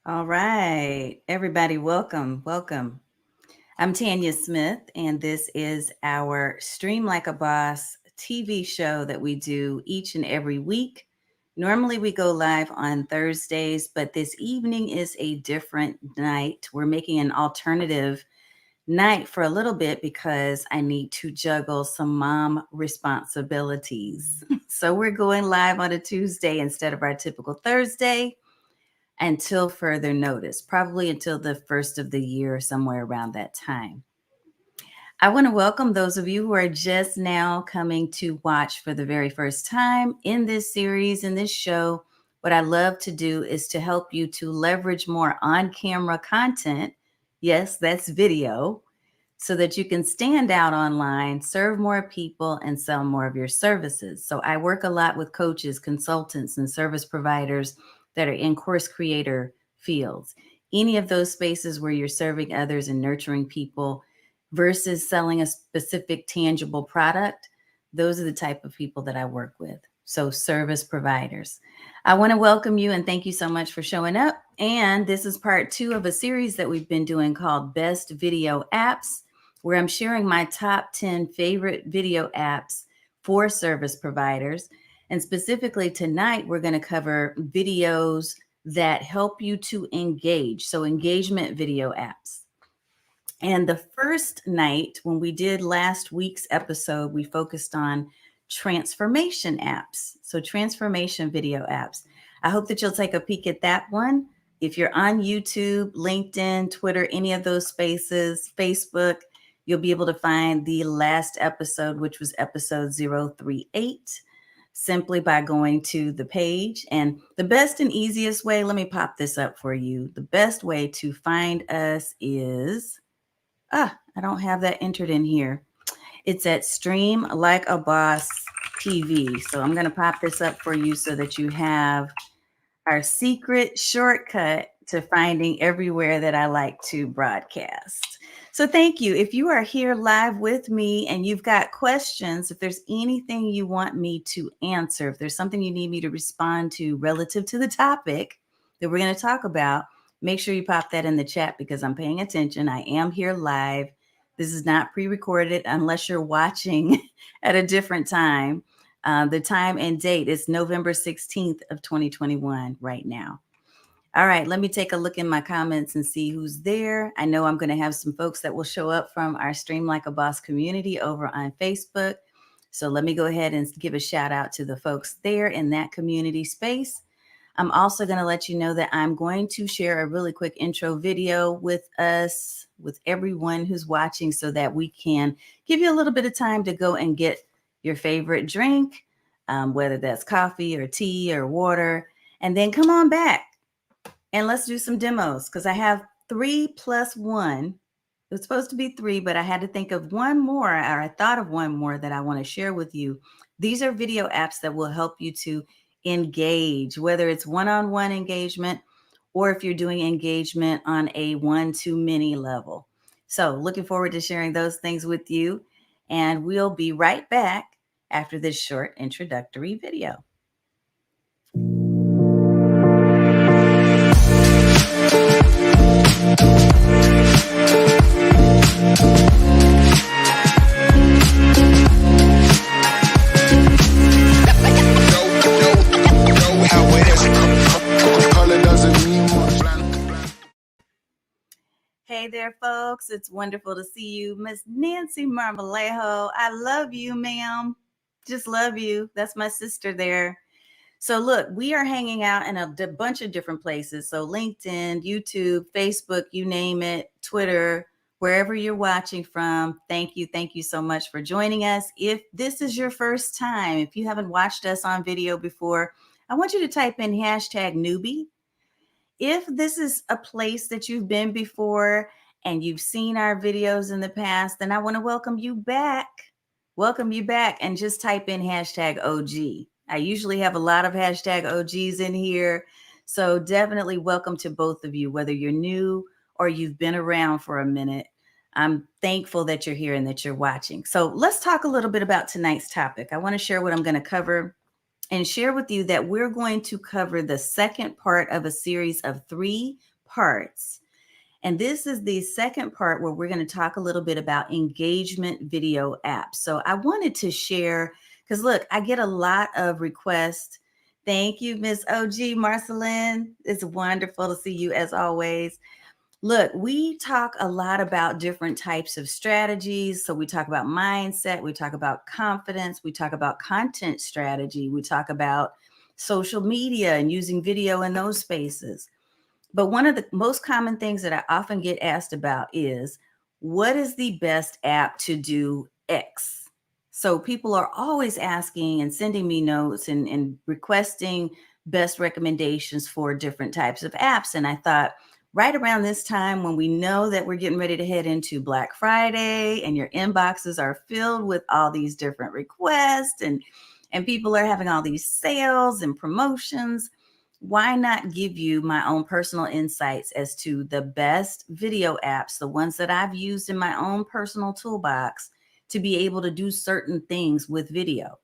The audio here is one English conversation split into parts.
All right, everybody, welcome. I'm Tanya Smith, and this is our Stream Like a Boss TV show that we do each and every week. Normally, we go live on Thursdays, but this evening is a different night. We're making an alternative night for a little bit because I need to juggle some mom responsibilities. So, we're going live on a Tuesday instead of our typical Thursday until further notice, probably until the first of the year, somewhere around that time. I want to welcome those of you who are just now coming to watch for the very first time in this series, in this show. What I love to do is to help you to leverage more on camera content. Yes, that's video, so that you can stand out online, serve more people, and sell more of your services. So I work a lot with coaches, consultants, and service providers that are in course creator fields. Any of those spaces where you're serving others and nurturing people versus selling a specific tangible product, those are the type of people that I work with. So, service providers. I want to welcome you and thank you so much for showing up. And this is part 2 of a series that we've been doing called Best Video Apps, where I'm sharing my top 10 favorite video apps for service providers. And specifically tonight, we're going to cover videos that help you to engage. So, engagement video apps. And the first night, when we did last week's episode, we focused on transformation apps. So, transformation video apps. I hope that you'll take a peek at that one. If you're on YouTube, LinkedIn, Twitter, any of those spaces, Facebook, you'll be able to find the last episode, which was episode 038, simply by going to the page. And the best and easiest way, let me pop this up for you. The best way to find us is, I don't have that entered in here. It's at Stream Like a Boss TV. So I'm going to pop this up for you so that you have our secret shortcut to finding everywhere that I like to broadcast. So thank you. If you are here live with me and you've got questions, if there's anything you want me to answer, if there's something you need me to respond to relative to the topic that we're going to talk about, make sure you pop that in the chat because I'm paying attention. I am here live. This is not pre-recorded unless you're watching at a different time. The time and date is November 16th of 2021 right now. All right, let me take a look in my comments and see who's there. I know I'm going to have some folks that will show up from our Stream Like a Boss community over on Facebook. So let me go ahead and give a shout out to the folks there in that community space. I'm also going to let you know that I'm going to share a really quick intro video with us, with everyone who's watching, so that we can give you a little bit of time to go and get your favorite drink, whether that's coffee or tea or water, and then come on back and let's do some demos because I have 3 plus 1. It was supposed to be 3, but I had to think of one more, or I thought of one more that I want to share with you. These are video apps that will help you to engage, whether it's one-on-one engagement or if you're doing engagement on a one-to-many level. So looking forward to sharing those things with you. And we'll be right back after this short introductory video. Hey there, folks. It's wonderful to see you. Miss Nancy Marmolejo. I love you, ma'am. Just love you. That's my sister there. So look, we are hanging out in a bunch of different places. So LinkedIn, YouTube, Facebook, you name it, Twitter, wherever you're watching from. Thank you. Thank you so much for joining us. If this is your first time, if you haven't watched us on video before, I want you to type in hashtag newbie. If this is a place that you've been before and you've seen our videos in the past, then I want to welcome you back. Welcome you back and just type in hashtag OG. I usually have a lot of hashtag OGs in here. So definitely welcome to both of you, whether you're new or you've been around for a minute. I'm thankful that you're here and that you're watching. So let's talk a little bit about tonight's topic. I want to share what I'm going to cover and share with you that we're going to cover the second part of a series of 3 parts. And this is the second part where we're going to talk a little bit about engagement video apps. So I wanted to share, because look, I get a lot of requests. Thank you, Miss OG Marceline. It's wonderful to see you as always. Look, we talk a lot about different types of strategies. So we talk about mindset, we talk about confidence, we talk about content strategy, we talk about social media and using video in those spaces. But one of the most common things that I often get asked about is, what is the best app to do X? So people are always asking and sending me notes and requesting best recommendations for different types of apps. And I thought, right around this time when we know that we're getting ready to head into Black Friday and your inboxes are filled with all these different requests and people are having all these sales and promotions, why not give you my own personal insights as to the best video apps, the ones that I've used in my own personal toolbox to be able to do certain things with video?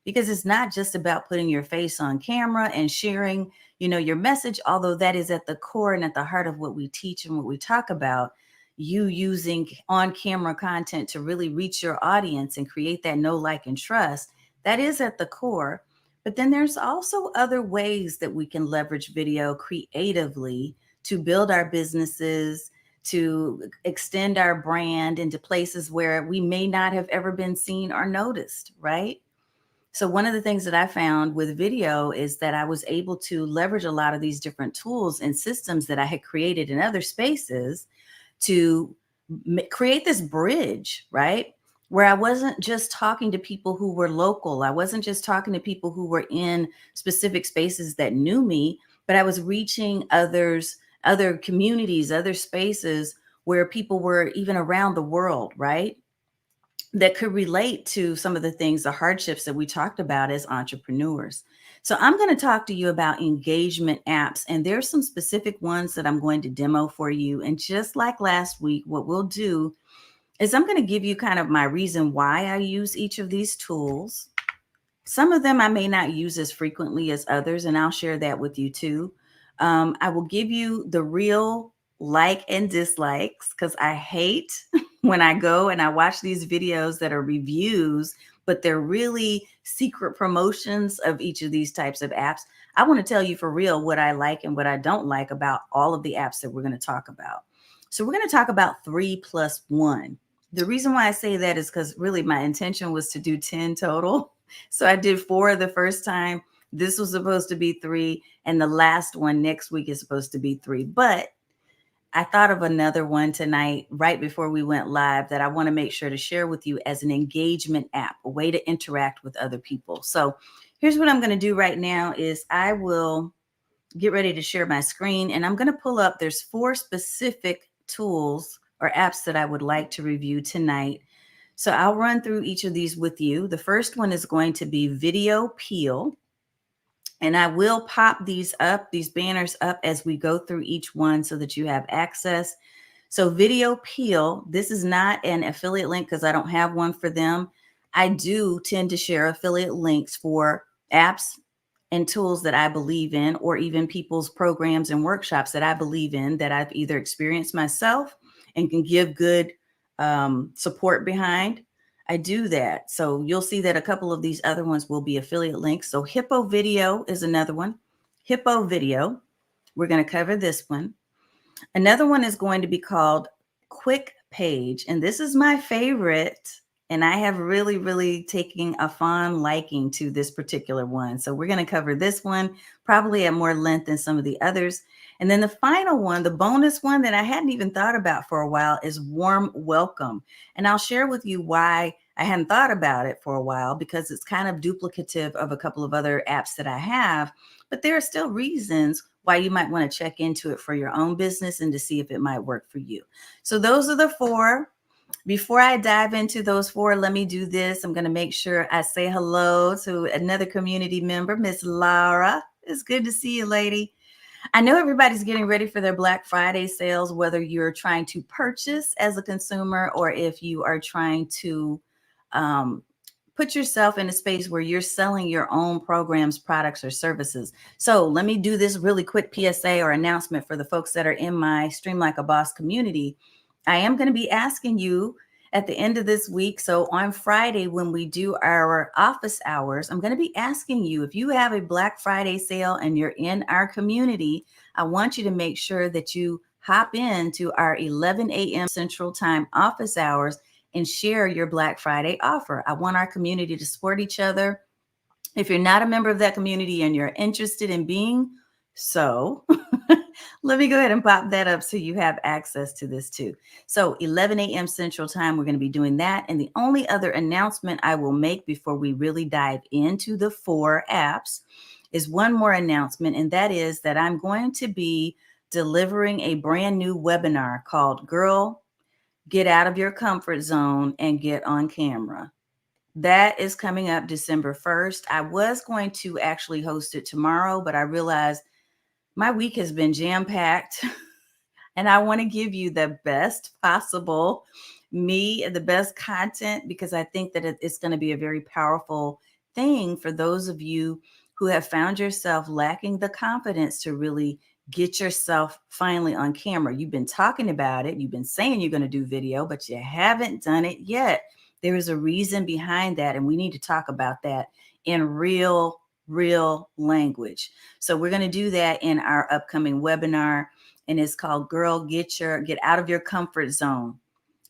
Because it's not just about putting your face on camera and sharing, your message, although that is at the core and at the heart of what we teach and what we talk about. You using on camera content to really reach your audience and create that know, like, and trust, that is at the core. But then there's also other ways that we can leverage video creatively to build our businesses, to extend our brand into places where we may not have ever been seen or noticed, right? So one of the things that I found with video is that I was able to leverage a lot of these different tools and systems that I had created in other spaces to create this bridge, right? Where I wasn't just talking to people who were local. I wasn't just talking to people who were in specific spaces that knew me, but I was reaching others, other communities, other spaces where people were even around the world, right? That could relate to some of the things, the hardships that we talked about as entrepreneurs. So I'm going to talk to you about engagement apps, and there's some specific ones that I'm going to demo for you. And just like last week, what we'll do is I'm going to give you kind of my reason why I use each of these tools. Some of them I may not use as frequently as others, and I'll share that with you too. I will give you the real like and dislikes, because I hate when I go and I watch these videos that are reviews, but they're really secret promotions of each of these types of apps. I want to tell you for real what I like and what I don't like about all of the apps that we're going to talk about. So we're going to talk about 3+1. The reason why I say that is because really my intention was to do 10 total. So I did 4 the first time. This was supposed to be 3. And the last one next week is supposed to be 3. But I thought of another one tonight, right before we went live, that I want to make sure to share with you as an engagement app, a way to interact with other people. So here's what I'm going to do right now is I will get ready to share my screen, and I'm going to pull up, there's 4 specific tools or apps that I would like to review tonight. So I'll run through each of these with you. The first one is going to be Video Peel. And I will pop these banners up as we go through each one so that you have access. So Video Peel, this is not an affiliate link because I don't have one for them. I do tend to share affiliate links for apps and tools that I believe in, or even people's programs and workshops that I believe in, that I've either experienced myself and can give good support behind. I do that. So you'll see that a couple of these other ones will be affiliate links. So Hippo Video is another one. Hippo Video. We're going to cover this one. Another one is going to be called Quick Page. And this is my favorite. And I have really, really taken a fond liking to this particular one. So we're going to cover this one probably at more length than some of the others. And then the final one, the bonus one that I hadn't even thought about for a while, is Warm Welcome. And I'll share with you why I hadn't thought about it for a while, because it's kind of duplicative of a couple of other apps that I have. But there are still reasons why you might want to check into it for your own business and to see if it might work for you. So those are the 4. Before I dive into those 4, let me do this. I'm going to make sure I say hello to another community member, Miss Laura. It's good to see you, lady. I know everybody's getting ready for their Black Friday sales, whether you're trying to purchase as a consumer or if you are trying to put yourself in a space where you're selling your own programs, products, or services. So let me do this really quick PSA or announcement for the folks that are in my Stream Like a Boss community. I am going to be asking you at the end of this week. So on Friday, when we do our office hours, I'm going to be asking you if you have a Black Friday sale and you're in our community, I want you to make sure that you hop into our 11 a.m. Central Time office hours and share your Black Friday offer. I want our community to support each other. If you're not a member of that community and you're interested in being so, let me go ahead and pop that up so you have access to this too. So 11 a.m. Central Time, we're going to be doing that. And the only other announcement I will make before we really dive into the 4 apps is one more announcement, and that is that I'm going to be delivering a brand new webinar called Girl, Get Out of Your Comfort Zone and Get on Camera. That is coming up December 1st. I was going to actually host it tomorrow, but I realized my week has been jam-packed and I want to give you the best possible me, the best content, because I think that it's going to be a very powerful thing for those of you who have found yourself lacking the confidence to really get yourself finally on camera. You've been talking about it. You've been saying you're going to do video, but you haven't done it yet. There is a reason behind that, and we need to talk about that in real language. So we're going to do that in our upcoming webinar, and it's called Girl, Get Out of Your Comfort Zone.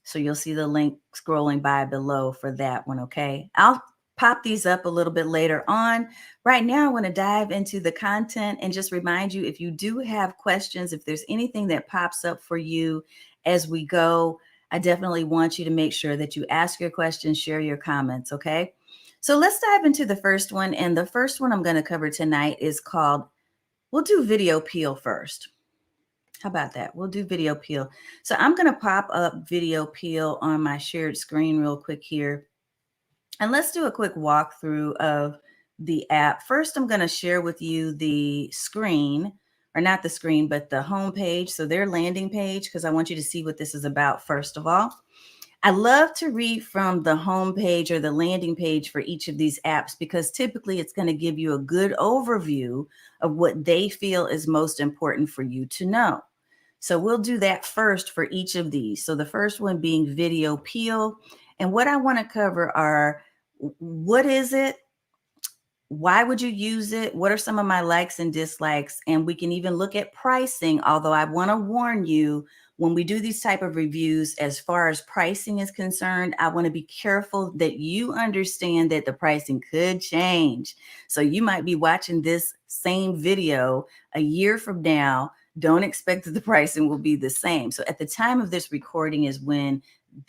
So you'll see the link scrolling by below for that one, okay? I'll pop these up a little bit later on. Right now, I want to dive into the content and just remind you, if you do have questions, if there's anything that pops up for you as we go, I definitely want you to make sure that you ask your questions, share your comments, okay? So let's dive into the first one. And the first one I'm going to cover tonight is called, we'll do video peel first. How about that? We'll do video peel. So I'm going to pop up video peel on my shared screen real quick here. And let's do a quick walkthrough of the app. First, I'm going to share with you the screen, or not the screen, but the home page. So their landing page, because I want you to see what this is about first of all. I love to read from the home page or the landing page for each of these apps, because typically it's going to give you a good overview of what they feel is most important for you to know. So we'll do that first for each of these. So the first one being video peel. And what I want to cover are, what is it? Why would you use it? What are some of my likes and dislikes? And we can even look at pricing, although I want to warn you, when we do these type of reviews, as far as pricing is concerned, I want to be careful that you understand that the pricing could change. So you might be watching this same video a year from now. Don't expect that the pricing will be the same. So at the time of this recording is when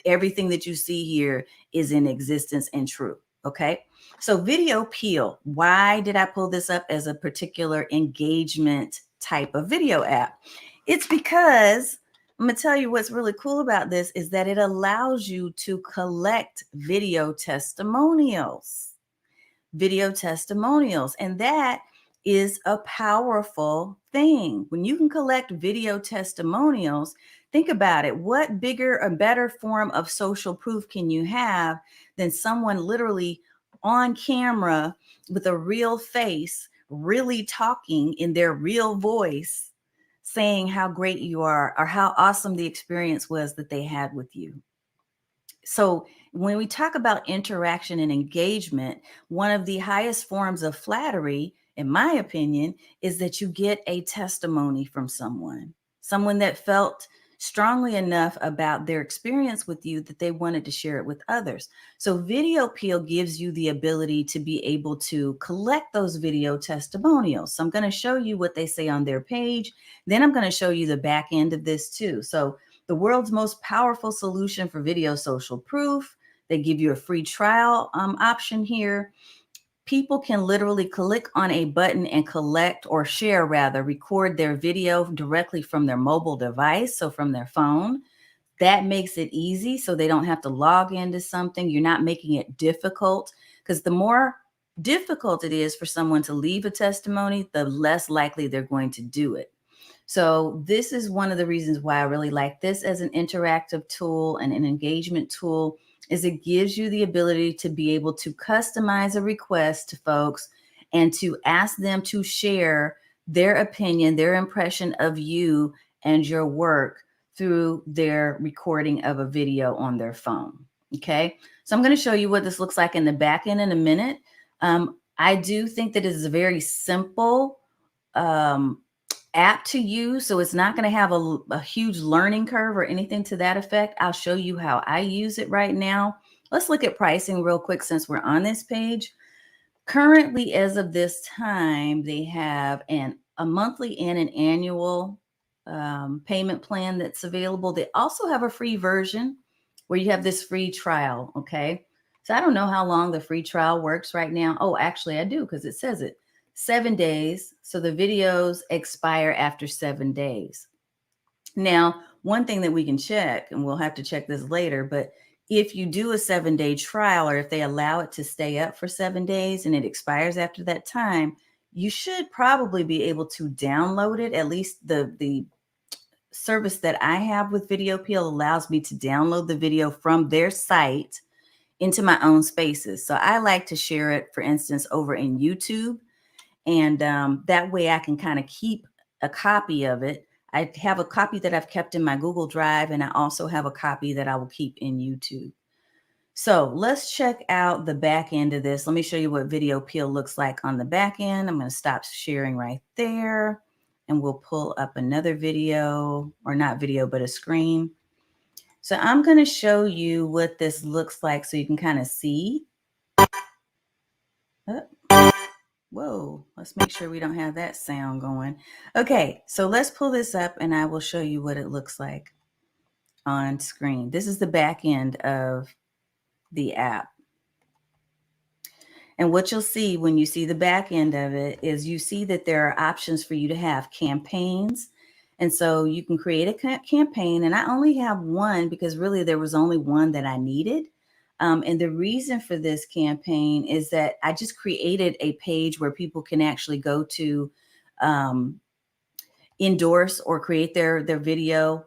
everything that you see here is in existence and true. Okay. So video peel. Why did I pull this up as a particular engagement type of video app? It's because I'm going to tell you what's really cool about this is that it allows you to collect video testimonials. And that is a powerful thing. When you can collect video testimonials, think about it. What bigger or better form of social proof can you have than someone literally on camera with a real face, really talking in their real voice, saying how great you are or how awesome the experience was that they had with you? So when we talk about interaction and engagement, one of the highest forms of flattery, in my opinion, is that you get a testimony from someone that felt strongly enough about their experience with you that they wanted to share it with others. So video peel gives you the ability to be able to collect those video testimonials. So I'm going to show you what they say on their page. Then I'm going to show you the back end of this too. So the world's most powerful solution for video social proof. They give you a free trial option here. People can literally click on a button and collect, or share rather, record their video directly from their mobile device, so from their phone. That makes it easy so they don't have to log into something. You're not making it difficult, because the more difficult it is for someone to leave a testimony, the less likely they're going to do it. So this is one of the reasons why I really like this as an interactive tool and an engagement tool. is it gives you the ability to be able to customize a request to folks and to ask them to share their opinion, their impression of you and your work through their recording of a video on their phone. Okay, so I'm going to show you what this looks like in the back end in a minute. I do think that it is a very simple app to use, so it's not going to have a huge learning curve or anything to that effect. I'll show you how I use it right now. Let's look at pricing real quick since we're on this page. Currently, as of this time, they have a monthly and an annual payment plan that's available. They also have a free version where you have this free trial. Okay, so I don't know how long the free trial works right now. Oh, actually, I do, because it says it 7 days. So the videos expire after 7 days. Now, one thing that we can check, and we'll have to check this later, but if you do a 7-day trial, or if they allow it to stay up for 7 days and it expires after that time, you should probably be able to download it. At least the service that I have with Video Peel allows me to download the video from their site into my own spaces. So I like to share it, for instance, over in YouTube. And that way I can kind of keep a copy of it. I have a copy that I've kept in my Google Drive, and I also have a copy that I will keep in YouTube. So let's check out the back end of this. Let me show you what Video Peel looks like on the back end. I'm going to stop sharing right there, and we'll pull up another video, or not video, but a screen. So I'm going to show you what this looks like so you can kind of see. Whoa, let's make sure we don't have that sound going. Okay, so let's pull this up and I will show you what it looks like on screen. This is the back end of the app. And what you'll see when you see the back end of it is you see that there are options for you to have campaigns. And so you can create a campaign, and I only have one because really there was only one that I needed. And the reason for this campaign is that I just created a page where people can actually go to endorse or create their video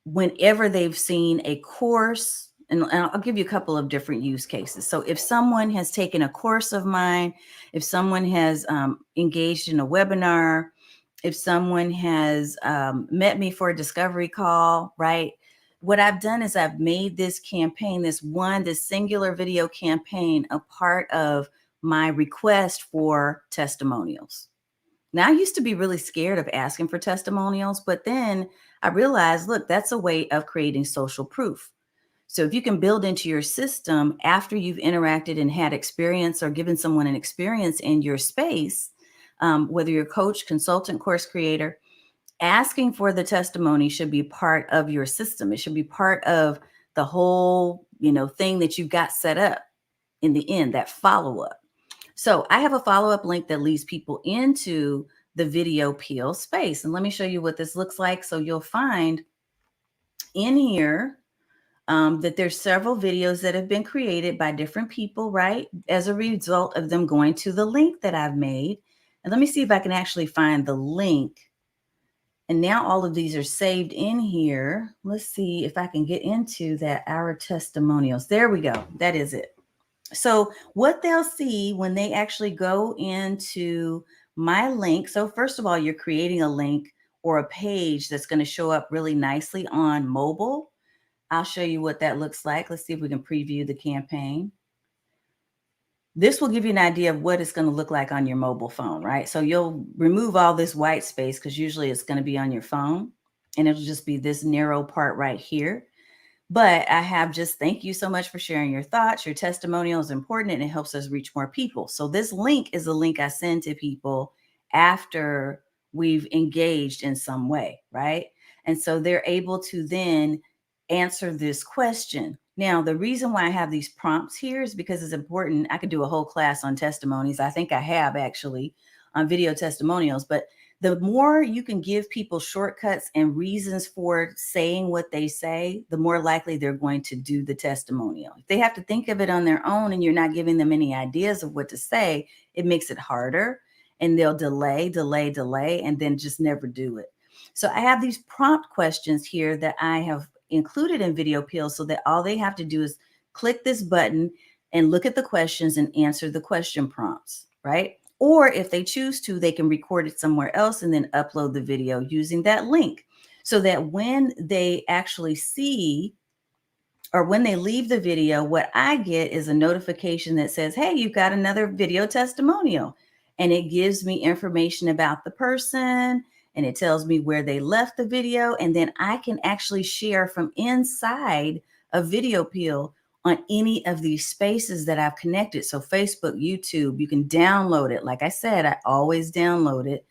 whenever they've seen a course. And I'll give you a couple of different use cases. So if someone has taken a course of mine, if someone has engaged in a webinar, if someone has met me for a discovery call, right? What I've done is I've made this campaign, this singular video campaign, a part of my request for testimonials. Now, I used to be really scared of asking for testimonials, but then I realized, look, that's a way of creating social proof. So if you can build into your system after you've interacted and had experience or given someone an experience in your space, whether you're a coach, consultant, course creator, asking for the testimony should be part of your system. It should be part of the whole, thing that you've got set up in the end, that follow-up. So I have a follow-up link that leads people into the Video Peel space. And let me show you what this looks like. So you'll find in here that there's several videos that have been created by different people, right? As a result of them going to the link that I've made. And let me see if I can actually find the link. And now all of these are saved in here. Let's see if I can get into that, our testimonials. There we go. That is it. So what they'll see when they actually go into my link. So first of all, you're creating a link or a page that's going to show up really nicely on mobile. I'll show you what that looks like. Let's see if we can preview the campaign. This will give you an idea of what it's going to look like on your mobile phone, right? So you'll remove all this white space because usually it's going to be on your phone, and it'll just be this narrow part right here. But I have just, thank you so much for sharing your thoughts. Your testimonial is important and it helps us reach more people. So this link is a link I send to people after we've engaged in some way, right? And so they're able to then answer this question. Now, the reason why I have these prompts here is because it's important. I could do a whole class on testimonies. I think I have actually on video testimonials, but the more you can give people shortcuts and reasons for saying what they say, the more likely they're going to do the testimonial. If they have to think of it on their own and you're not giving them any ideas of what to say, it makes it harder, and they'll delay, and then just never do it. So I have these prompt questions here that I have included in Video Peel so that all they have to do is click this button and look at the questions and answer the question prompts, right? Or if they choose to, they can record it somewhere else and then upload the video using that link, so that when they actually see, or when they leave the video, what I get is a notification that says, hey, you've got another video testimonial. And it gives me information about the person, and it tells me where they left the video. And then I can actually share from inside a video peel on any of these spaces that I've connected. So Facebook, YouTube, you can download it. Like I said, I always download it,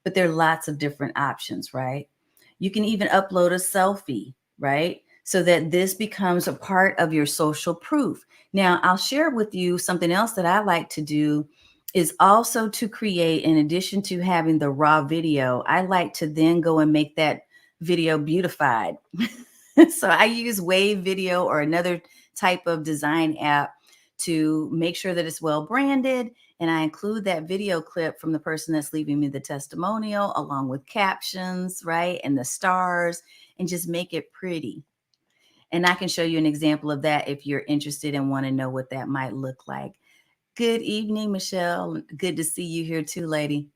but there are lots of different options, right? You can even upload a selfie, right? So that this becomes a part of your social proof. Now, I'll share with you something else that I like to do is also to create, in addition to having the raw video, I like to then go and make that video beautified. So I use Wave Video or another type of design app to make sure that it's well branded. And I include that video clip from the person that's leaving me the testimonial along with captions, right? And the stars, and just make it pretty. And I can show you an example of that if you're interested and want to know what that might look like. Good evening, Michelle. Good to see you here too, lady.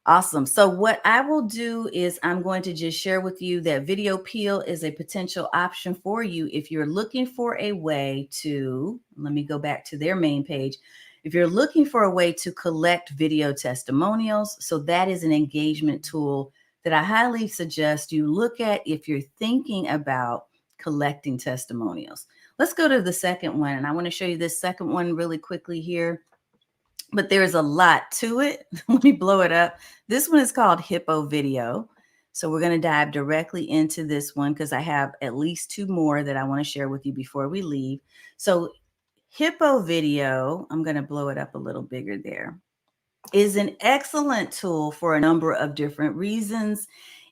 Awesome. So what I will do is I'm going to just share with you that video peel is a potential option for you if you're looking for a way to, let me go back to their main page. If you're looking for a way to collect video testimonials, so that is an engagement tool that I highly suggest you look at if you're thinking about collecting testimonials. Let's go to the second one. And I want to show you this second one really quickly here, but there's a lot to it. Let me blow it up. This one is called Hippo Video. So we're going to dive directly into this one because I have at least two more that I want to share with you before we leave. So Hippo Video, I'm going to blow it up a little bigger there, is an excellent tool for a number of different reasons.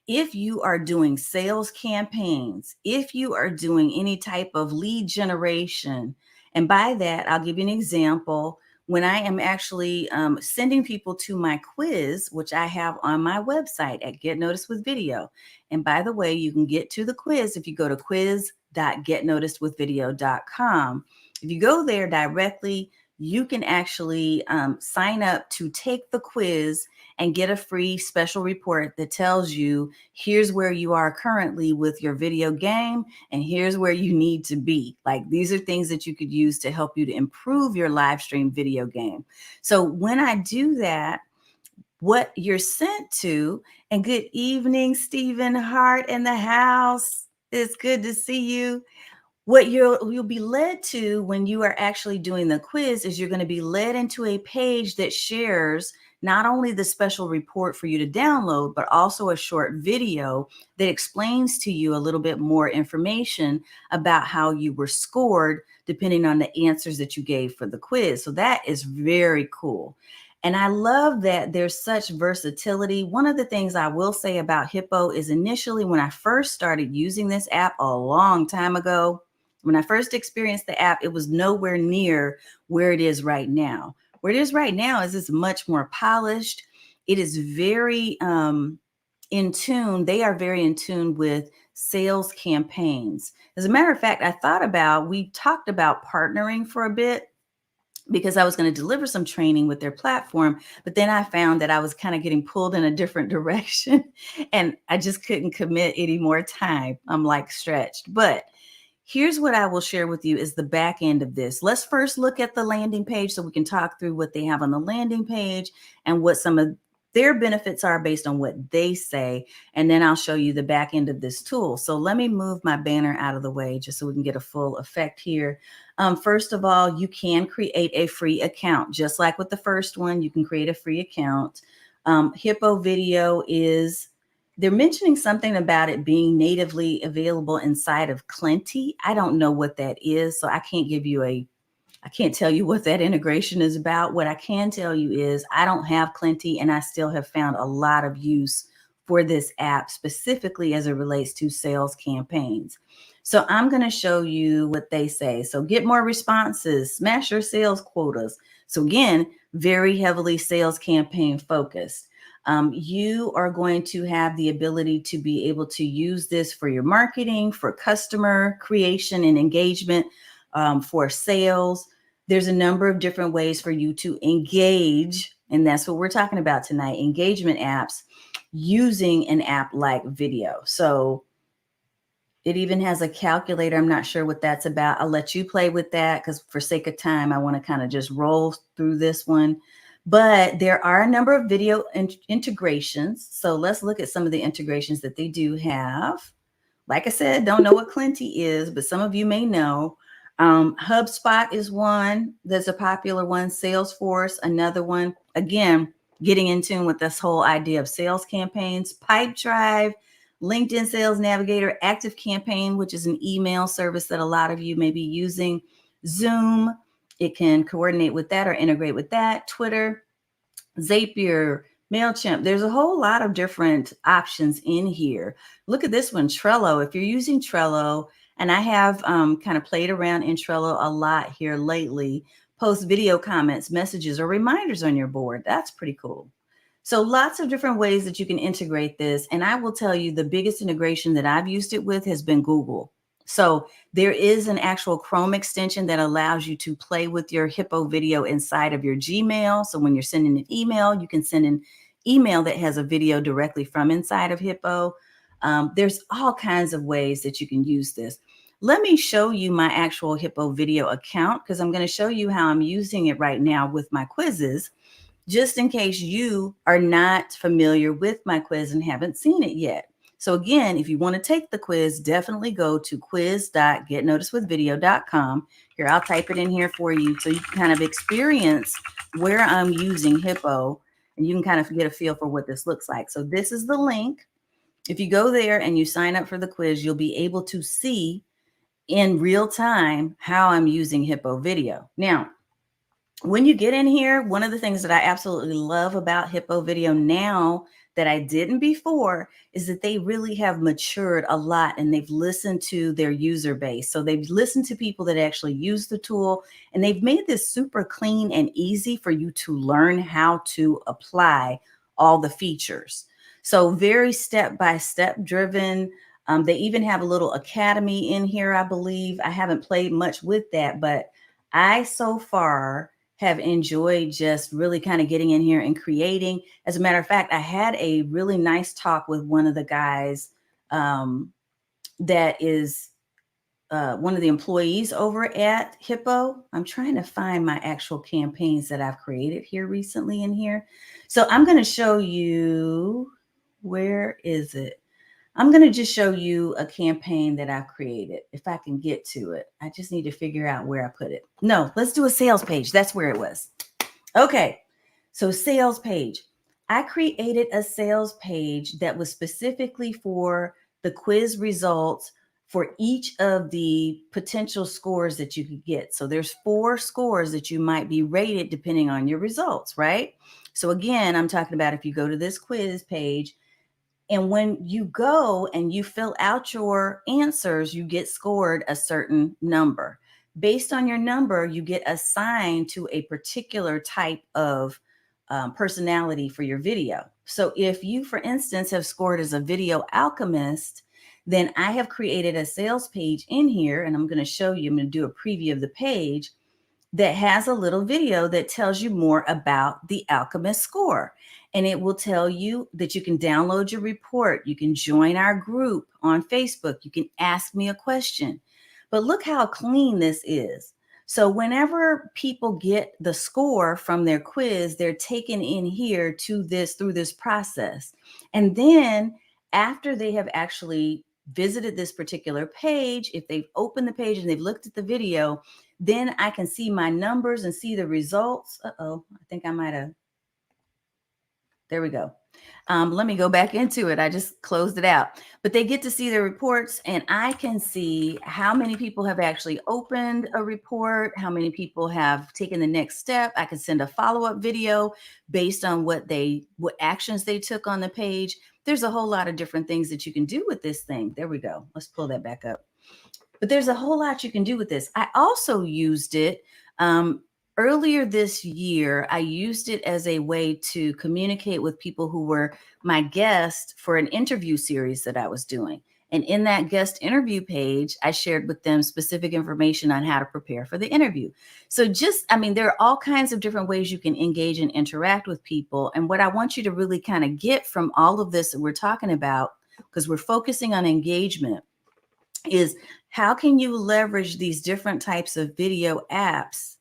If you are doing sales campaigns, if you are doing any type of lead generation, and by that, I'll give you an example. When I am actually sending people to my quiz, which I have on my website at Get Noticed with Video. And by the way, you can get to the quiz if you go to quiz.getnoticedwithvideo.com. If you go there directly, you can actually sign up to take the quiz and get a free special report that tells you here's where you are currently with your video game and here's where you need to be. Like, these are things that you could use to help you to improve your live stream video game. So when I do that, what you're sent to, and good evening, Stephen Hart in the house. It's good to see you. What you'll be led to when you are actually doing the quiz is you're going to be led into a page that shares not only the special report for you to download, but also a short video that explains to you a little bit more information about how you were scored depending on the answers that you gave for the quiz. So that is very cool. And I love that there's such versatility. One of the things I will say about Hippo is initially when I first started using this app a long time ago, when I first experienced the app, it was nowhere near where it is right now. Where it is right now is it's much more polished. It is very in tune. They are very in tune with sales campaigns. As a matter of fact, we talked about partnering for a bit because I was going to deliver some training with their platform, but then I found that I was kind of getting pulled in a different direction and I just couldn't commit any more time. I'm like stretched, but here's what I will share with you is the back end of this. Let's first look at the landing page so we can talk through what they have on the landing page and what some of their benefits are based on what they say. And then I'll show you the back end of this tool. So let me move my banner out of the way just so we can get a full effect here. First of all, you can create a free account. Just like with the first one, you can create a free account. Hippo Video they're mentioning something about it being natively available inside of Clenty. I don't know what that is, so I can't tell you what that integration is about. What I can tell you is I don't have Clenty, and I still have found a lot of use for this app, specifically as it relates to sales campaigns. So I'm going to show you what they say. So get more responses, smash your sales quotas. So again, very heavily sales campaign focused. You are going to have the ability to be able to use this for your marketing, for customer creation and engagement for sales. There's a number of different ways for you to engage. And that's what we're talking about tonight, engagement apps using an app like video. So it even has a calculator. I'm not sure what that's about. I'll let you play with that because for sake of time, I want to kind of just roll through this one. But there are a number of video integrations. So let's look at some of the integrations that they do have. Like I said, don't know what Clinty is, but some of you may know. HubSpot is one. There's a popular one. Salesforce, another one. Again, getting in tune with this whole idea of sales campaigns. Pipedrive, LinkedIn Sales Navigator, Active Campaign, which is an email service that a lot of you may be using. Zoom, it can coordinate with that or integrate with that. Twitter, Zapier, MailChimp. There's a whole lot of different options in here. Look at this one, Trello. If you're using Trello, and I have kind of played around in Trello a lot here lately, post video comments, messages, or reminders on your board. That's pretty cool. So lots of different ways that you can integrate this. And I will tell you the biggest integration that I've used it with has been Google. So there is an actual Chrome extension that allows you to play with your Hippo video inside of your Gmail. So when you're sending an email, you can send an email that has a video directly from inside of Hippo. There's all kinds of ways that you can use this. Let me show you my actual Hippo video account because I'm going to show you how I'm using it right now with my quizzes, just in case you are not familiar with my quiz and haven't seen it yet. So again, if you want to take the quiz, definitely go to quiz.getnoticedwithvideo.com. Here, I'll type it in here for you so you can kind of experience where I'm using Hippo and you can kind of get a feel for what this looks like. So this is the link. If you go there and you sign up for the quiz, you'll be able to see in real time how I'm using Hippo video. Now, when you get in here, one of the things that I absolutely love about Hippo video now that I didn't before is that they really have matured a lot and they've listened to their user base. So they've listened to people that actually use the tool and they've made this super clean and easy for you to learn how to apply all the features. So very step-by-step driven. They even have a little academy in here, I believe. I haven't played much with that, but I so far have enjoyed just really kind of getting in here and creating. As a matter of fact, I had a really nice talk with one of the guys that is one of the employees over at Hippo. I'm trying to find my actual campaigns that I've created here recently in here. So I'm going to show you, where is it? I'm going to just show you a campaign that I've created. If I can get to it, I just need to figure out where I put it. No, let's do a sales page. That's where it was. Okay. So sales page. I created a sales page that was specifically for the quiz results for each of the potential scores that you could get. So there's 4 scores that you might be rated depending on your results, right? So again, I'm talking about if you go to this quiz page, and when you go and you fill out your answers, you get scored a certain number. Based on your number, you get assigned to a particular type of personality for your video. So if you, for instance, have scored as a video alchemist, then I have created a sales page in here, and I'm going to show you, I'm going to do a preview of the page that has a little video that tells you more about the alchemist score. And it will tell you that you can download your report. You can join our group on Facebook. You can ask me a question. But look how clean this is. So whenever people get the score from their quiz, they're taken in here to this through this process. And then after they have actually visited this particular page, if they've opened the page and they've looked at the video, then I can see my numbers and see the results. Uh-oh, I think I might have. There we go. Let me go back into it. I just closed it out. But they get to see the reports, and I can see how many people have actually opened a report, how many people have taken the next step. I can send a follow-up video based on what actions they took on the page. There's a whole lot of different things that you can do with this thing. There we go. Let's pull that back up. But there's a whole lot you can do with this. I also used it earlier this year. I used it as a way to communicate with people who were my guests for an interview series that I was doing. And in that guest interview page, I shared with them specific information on how to prepare for the interview. So there are all kinds of different ways you can engage and interact with people. And what I want you to really kind of get from all of this that we're talking about, because we're focusing on engagement, is how can you leverage these different types of video apps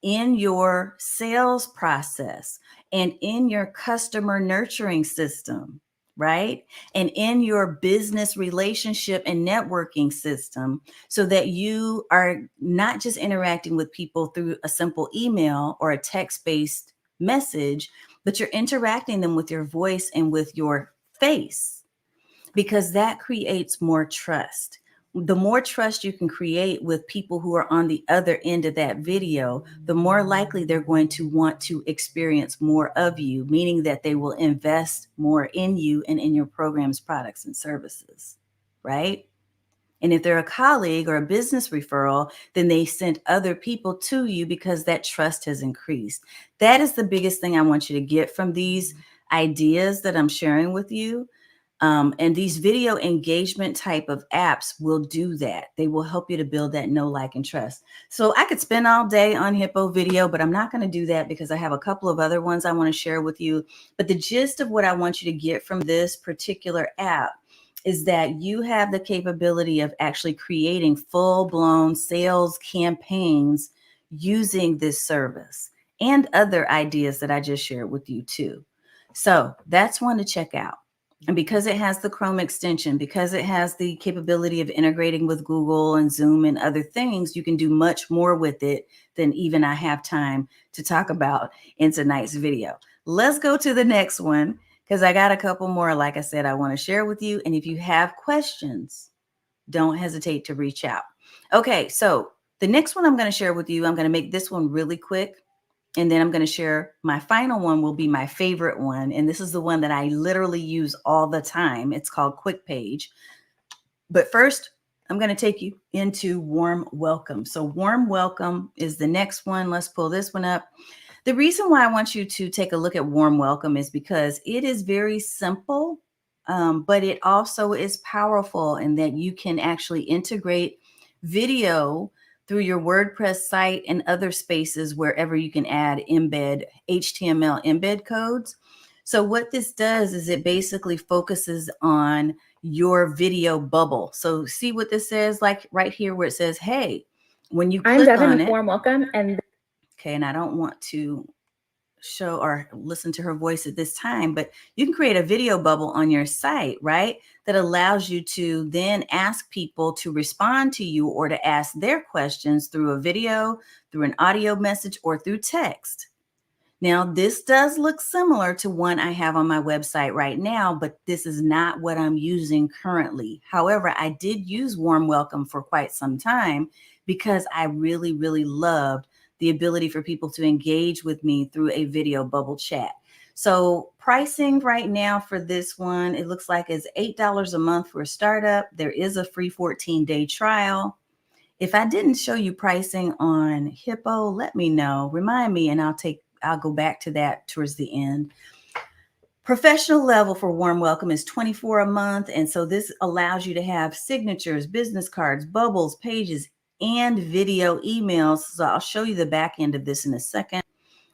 in your sales process and in your customer nurturing system, right? And in your business relationship and networking system, so that you are not just interacting with people through a simple email or a text-based message, but you're interacting them with your voice and with your face, because that creates more trust. The more trust you can create with people who are on the other end of that video, the more likely they're going to want to experience more of you, meaning that they will invest more in you and in your programs, products, and services, right? And if they're a colleague or a business referral, then they send other people to you because that trust has increased. That is the biggest thing I want you to get from these ideas that I'm sharing with you. And these video engagement type of apps will do that. They will help you to build that know, like, and trust. So I could spend all day on Hippo video, but I'm not going to do that because I have a couple of other ones I want to share with you. But the gist of what I want you to get from this particular app is that you have the capability of actually creating full-blown sales campaigns using this service and other ideas that I just shared with you too. So that's one to check out. And because it has the Chrome extension, because it has the capability of integrating with Google and Zoom and other things, you can do much more with it than even I have time to talk about in tonight's video. Let's go to the next one, because I got a couple more, like I said, I want to share with you. And if you have questions, don't hesitate to reach out. Okay, so the next one I'm going to share with you, I'm going to make this one really quick. And then I'm going to share my final one will be my favorite one. And this is the one that I literally use all the time. It's called Quick Page. But first, I'm going to take you into Warm Welcome. So Warm Welcome is the next one. Let's pull this one up. The reason why I want you to take a look at Warm Welcome is because it is very simple, but it also is powerful in that you can actually integrate video through your WordPress site and other spaces wherever you can add HTML embed codes. So what this does is it basically focuses on your video bubble. So see what this says, like right here where it says, hey, when you click on it. Warm welcome. And okay, and I don't want to show or listen to her voice at this time, but you can create a video bubble on your site, right? That allows you to then ask people to respond to you or to ask their questions through a video, through an audio message, or through text. Now, this does look similar to one I have on my website right now, but this is not what I'm using currently. However, I did use Warm Welcome for quite some time because I really, really loved the ability for people to engage with me through a video bubble chat. So pricing right now for this one, it looks like it's $8 a month for a startup. There is a free 14-day trial. If I didn't show you pricing on Hippo, let me know. Remind me, and I'll go back to that towards the end. Professional level for Warm Welcome is $24 a month. And so this allows you to have signatures, business cards, bubbles, pages, and video emails. So I'll show you the back end of this in a second.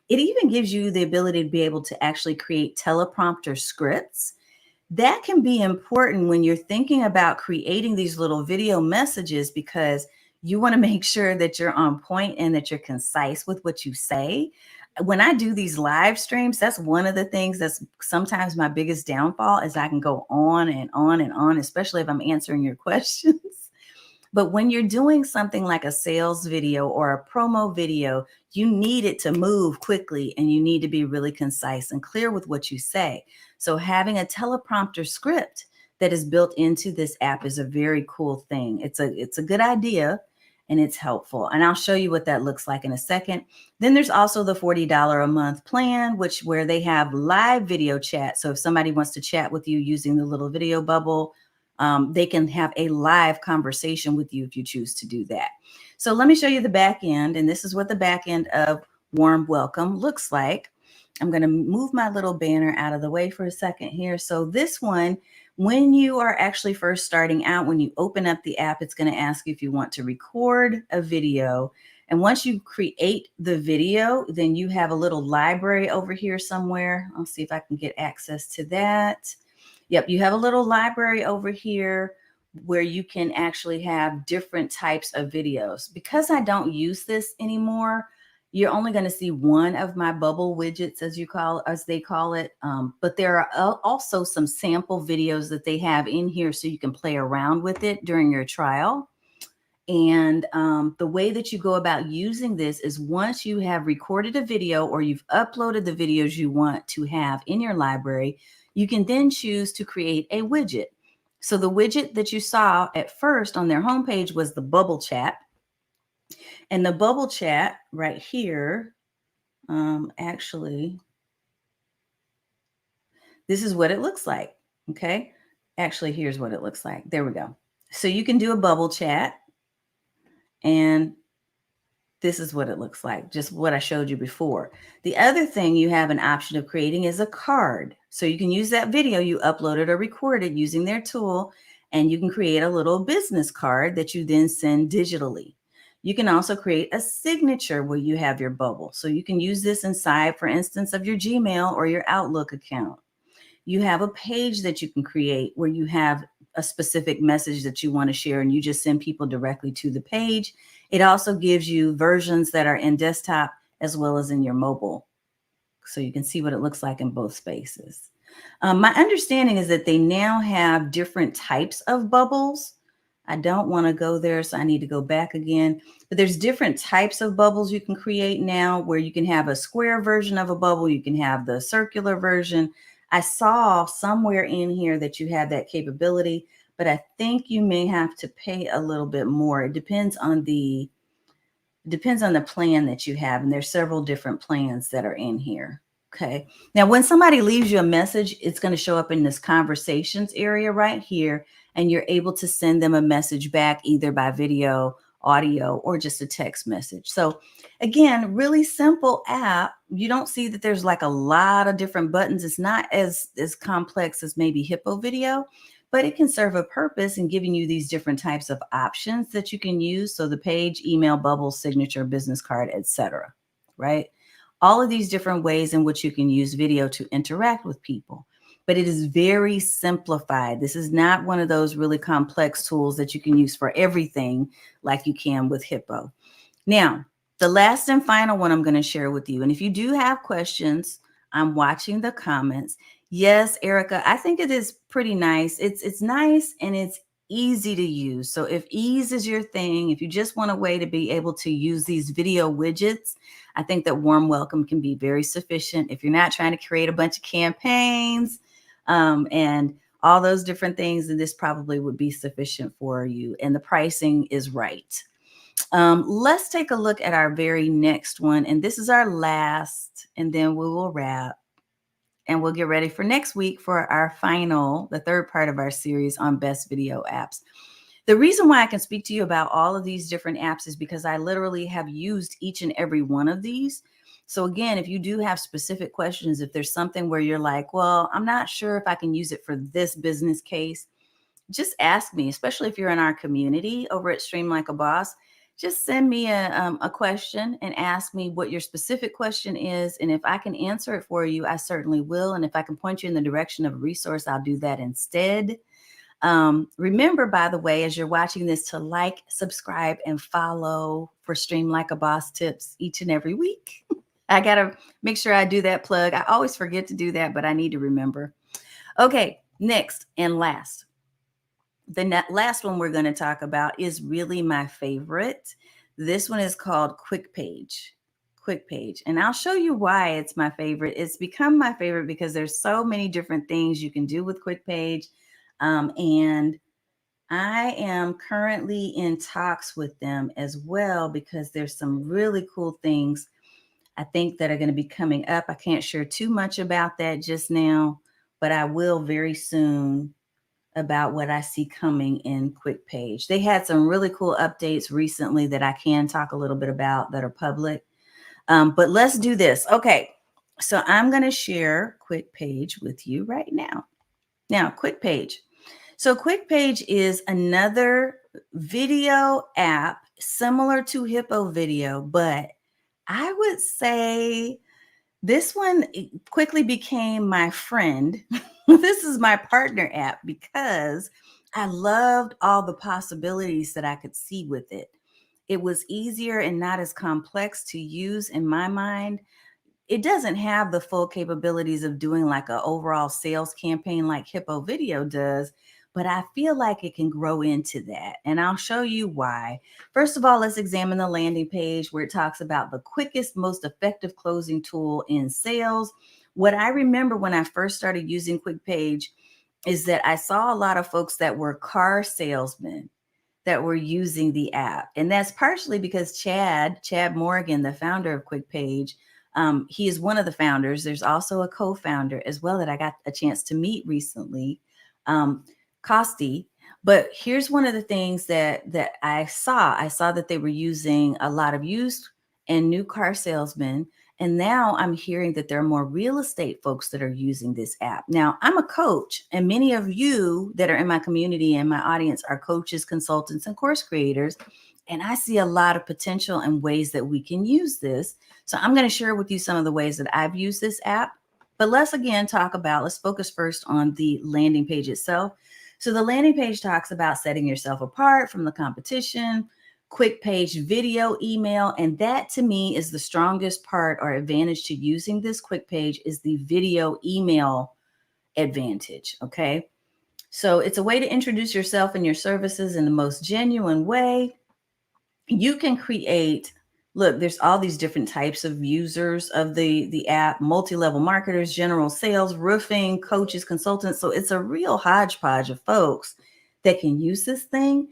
It even gives you the ability to be able to actually create teleprompter scripts. That can be important when you're thinking about creating these little video messages, because you want to make sure that you're on point and that you're concise with what you say. When I do these live streams, that's one of the things that's sometimes my biggest downfall is I can go on and on and on, especially if I'm answering your questions. But when you're doing something like a sales video or a promo video, you need it to move quickly and you need to be really concise and clear with what you say. So having a teleprompter script that is built into this app is a very cool thing. It's a good idea and it's helpful. And I'll show you what that looks like in a second. Then there's also the $40 a month plan, where they have live video chat. So if somebody wants to chat with you using the little video bubble, they can have a live conversation with you if you choose to do that. So let me show you the back end. And this is what the back end of Warm Welcome looks like. I'm going to move my little banner out of the way for a second here. So this one, when you are actually first starting out, when you open up the app, it's going to ask you if you want to record a video. And once you create the video, then you have a little library over here somewhere. I'll see if I can get access to that. Yep, you have a little library over here where you can actually have different types of videos. Because I don't use this anymore, you're only going to see one of my bubble widgets, as they call it. But there are also some sample videos that they have in here so you can play around with it during your trial. And the way that you go about using this is once you have recorded a video or you've uploaded the videos you want to have in your library, you can then choose to create a widget. So the widget that you saw at first on their homepage was the bubble chat. And the bubble chat right here, actually, this is what it looks like. Okay. Actually, here's what it looks like. There we go. So you can do a bubble chat, and this is what it looks like, just what I showed you before. The other thing you have an option of creating is a card. So you can use that video you uploaded or recorded using their tool, and you can create a little business card that you then send digitally. You can also create a signature where you have your bubble. So you can use this inside, for instance, of your Gmail or your Outlook account. You have a page that you can create where you have a specific message that you want to share, and you just send people directly to the page. It also gives you versions that are in desktop as well as in your mobile. So you can see what it looks like in both spaces. My understanding is that they now have different types of bubbles. I don't want to go there, so I need to go back again. But there's different types of bubbles you can create now, where you can have a square version of a bubble. You can have the circular version. I saw somewhere in here that you have that capability, but I think you may have to pay a little bit more. It depends on the plan that you have, and there's several different plans that are in here. Okay. Now, when somebody leaves you a message, it's going to show up in this conversations area right here, and you're able to send them a message back either by video, audio, or just a text message. So again, really simple app. You don't see that there's like a lot of different buttons. It's not as complex as maybe Hippo video, but it can serve a purpose in giving you these different types of options that you can use. So the page, email, bubble, signature, business card, etc. Right? All of these different ways in which you can use video to interact with people. But it is very simplified. This is not one of those really complex tools that you can use for everything like you can with Hippo. Now, the last and final one I'm going to share with you. And if you do have questions, I'm watching the comments. Yes, Erica, I think it is pretty nice. It's nice and it's easy to use. So if ease is your thing, if you just want a way to be able to use these video widgets, I think that warm welcome can be very sufficient. If you're not trying to create a bunch of campaigns and all those different things, then this probably would be sufficient for you. And the pricing is right. Let's take a look at our very next one. And this is our last, and then we will wrap. And we'll get ready for next week for our final, the third part of our series on best video apps. The reason why I can speak to you about all of these different apps is because I literally have used each and every one of these. So again, if you do have specific questions, if there's something where you're like, well, I'm not sure if I can use it for this business case, just ask me, especially if you're in our community over at Stream Like a Boss. Just send me a question and ask me what your specific question is. And if I can answer it for you, I certainly will. And if I can point you in the direction of a resource, I'll do that instead. Remember, by the way, as you're watching this, to like, subscribe, and follow for Stream Like a Boss tips each and every week. I got to make sure I do that plug. I always forget to do that, but I need to remember. Okay, next and last. The last one we're going to talk about is really my favorite. This one is called Quick Page. Quick Page. And I'll show you why it's my favorite. It's become my favorite because there's so many different things you can do with Quick Page. And I am currently in talks with them as well because there's some really cool things I think that are going to be coming up. I can't share too much about that just now, but I will very soon about what I see coming in Quick Page. They had some really cool updates recently that I can talk a little bit about that are public. But let's do this. Okay. So I'm going to share QuickPage with you right now. Now, QuickPage. So QuickPage is another video app similar to Hippo Video, but I would say this one quickly became my friend. This is my partner app because I loved all the possibilities that I could see with it. It was easier and not as complex to use in my mind. It doesn't have the full capabilities of doing like an overall sales campaign like Hippo Video does, but I feel like it can grow into that. And I'll show you why. First of all, let's examine the landing page where it talks about the quickest, most effective closing tool in sales. What I remember when I first started using QuickPage is that I saw a lot of folks that were car salesmen that were using the app. And that's partially because Chad Morgan, the founder of QuickPage, he is one of the founders. There's also a co-founder as well that I got a chance to meet recently, Costi. But here's one of the things that I saw. I saw that they were using a lot of used and new car salesmen. And now I'm hearing that there are more real estate folks that are using this app. Now, I'm a coach, and many of you that are in my community and my audience are coaches, consultants, and course creators. And I see a lot of potential and ways that we can use this. So I'm going to share with you some of the ways that I've used this app. But let's focus first on the landing page itself. So the landing page talks about setting yourself apart from the competition, QuickPage video email. And that to me is the strongest part or advantage to using this QuickPage is the video email advantage. Okay. So it's a way to introduce yourself and your services in the most genuine way. You can create, look, there's all these different types of users of the app, multi-level marketers, general sales, roofing, coaches, consultants. So it's a real hodgepodge of folks that can use this thing.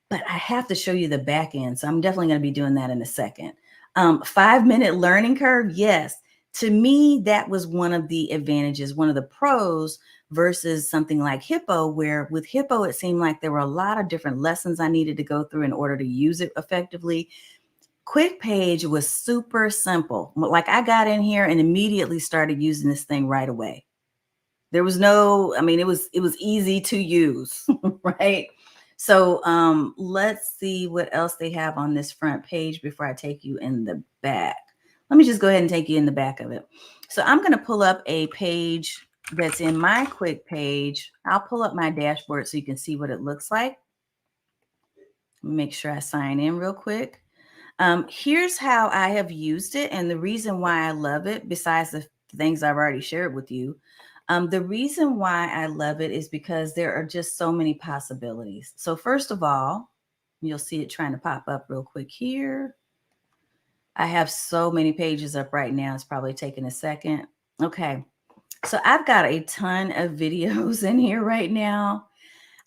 But I have to show you the back end. So I'm definitely going to be doing that in a second. 5-minute learning curve. Yes. To me, that was one of the advantages, one of the pros versus something like Hippo, where with Hippo, it seemed like there were a lot of different lessons I needed to go through in order to use it effectively. QuickPage was super simple. Like I got in here and immediately started using this thing right away. There was no, I mean, it was easy to use, right? So let's see what else they have on this front page before I take you in the back. Let me just go ahead and take you in the back of it. So I'm going to pull up a page that's in my QuickPage. I'll pull up my dashboard so you can see what it looks like. Make sure I sign in real quick. Here's how I have used it and the reason why I love it, besides the things I've already shared with you. The reason why I love it is because there are just so many possibilities. So first of all, you'll see it trying to pop up real quick here. I have so many pages up right now. It's probably taking a second. Okay. So I've got a ton of videos in here right now.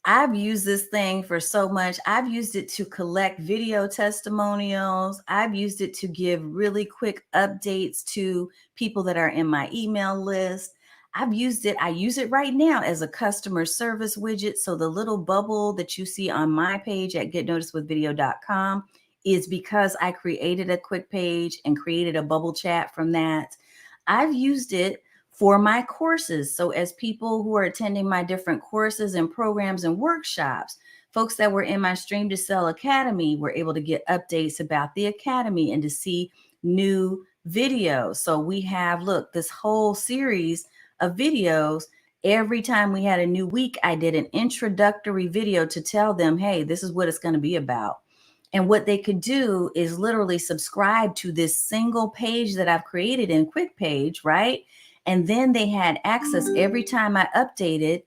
I've used this thing for so much. I've used it to collect video testimonials. I've used it to give really quick updates to people that are in my email list. I use it right now as a customer service widget. So the little bubble that you see on my page at getnoticedwithvideo.com is because I created a quick page and created a bubble chat from that. I've used it for my courses. So as people who are attending my different courses and programs and workshops, folks that were in my Stream to Sell Academy were able to get updates about the Academy and to see new videos. So we have, look, this whole series of videos. Every time we had a new week, I did an introductory video to tell them, hey, this is what it's going to be about. And what they could do is literally subscribe to this single page that I've created in QuickPage, right? And then they had access every time I updated